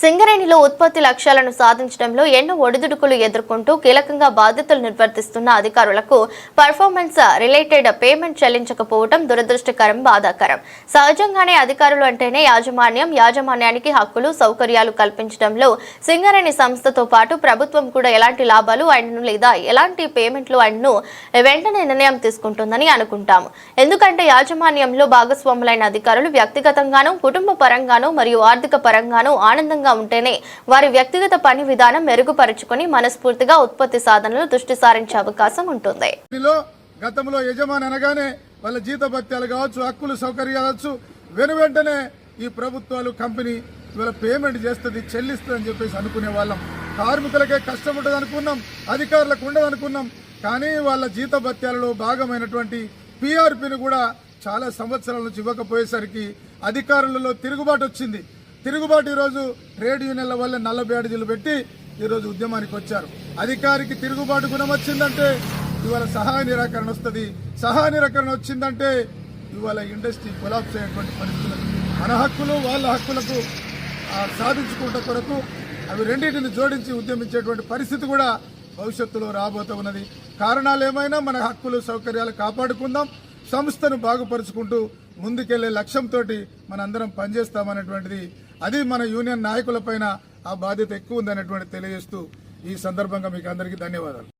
సింగరేణిలో ఉత్పత్తి లక్ష్యాలను సాధించడంలో ఎన్నో ఒడిదుడుకులు ఎదుర్కొంటూ కీలకంగా బాధ్యతలు నిర్వర్తిస్తున్న అధికారులకు పర్ఫార్మెన్స్ రిలేటెడ్ పేమెంట్ చెల్లించకపోవడం దురదృష్టకరం, బాధాకరం. సహజంగానే అధికారులు అంటేనే యాజమాన్యానికి హక్కులు, సౌకర్యాలు కల్పించడంలో సింగరేణి సంస్థతో పాటు ప్రభుత్వం కూడా ఎలాంటి లాభాలు ఆయనను లేదా ఎలాంటి పేమెంట్లు ఆయనను వెంటనే నిర్ణయం తీసుకుంటుందని అనుకుంటాము. ఎందుకంటే యాజమాన్యంలో భాగస్వాములైన అధికారులు వ్యక్తిగతంగానూ, కుటుంబ పరంగానూ మరియు ఆర్థిక పరంగానూ ఆనందంగా ఉంటేనే వారి వ్యక్తిగత పని విధానం మెరుగుపరుచుకొని మనస్ఫూర్తిగా ఉత్పత్తి సాధనలో దృష్టి సారించే అవకాశం ఉంటుంది. గతంలో యజమాని అనగానే వాళ్ళ జీతభత్యాలు కావచ్చు, హక్కులు సౌకర్యాలు కావచ్చు, వెంటనే ఈ ప్రభుత్వాలు కంపెనీ ఇవాళ పేమెంట్ చేస్తుంది, చెల్లిస్తుంది అని చెప్పేసి అనుకునే వాళ్ళం. కార్మికులకే కష్టం ఉంటుంది అనుకున్నాం, అధికారులకు ఉండదు అనుకున్నాం. కానీ వాళ్ళ జీతభత్యాలలో భాగమైనటువంటి PRPని కూడా చాలా సంవత్సరాల నుంచి ఇవ్వకపోయేసరికి అధికారులలో తిరుగుబాటు వచ్చింది. తిరుగుబాటు ఈరోజు ట్రేడ్ యూనియన్ల వల్ల నల్ల బ్యాడ్జీలు పెట్టి ఈరోజు ఉద్యమానికి వచ్చారు. అధికారికి తిరుగుబాటు గుణం వచ్చిందంటే ఇవాళ సహాయ నిరాకరణ వస్తుంది. సహాయ నిరాకరణ వచ్చిందంటే ఇవాళ ఇండస్ట్రీ కొలాప్స్ అయ్యేటువంటి పరిస్థితులు. మన హక్కులు వాళ్ళ హక్కులకు సాధించుకుంటే కొరకు అవి రెండింటిని జోడించి ఉద్యమించేటువంటి పరిస్థితి కూడా భవిష్యత్తులో రాబోతూ ఉన్నది. కారణాలు ఏమైనా మన హక్కులు సౌకర్యాలు కాపాడుకుందాం, సంస్థను బాగుపరుచుకుంటూ ముందుకెళ్లే లక్ష్యంతో మనందరం పనిచేస్తామనేటువంటిది, అది మన యూనియన్ నాయకులపైన ఆ బాధ్యత ఎక్కువ ఉందనేటువంటి తెలియజేస్తూ ఈ సందర్భంగా మీకు అందరికీ ధన్యవాదాలు.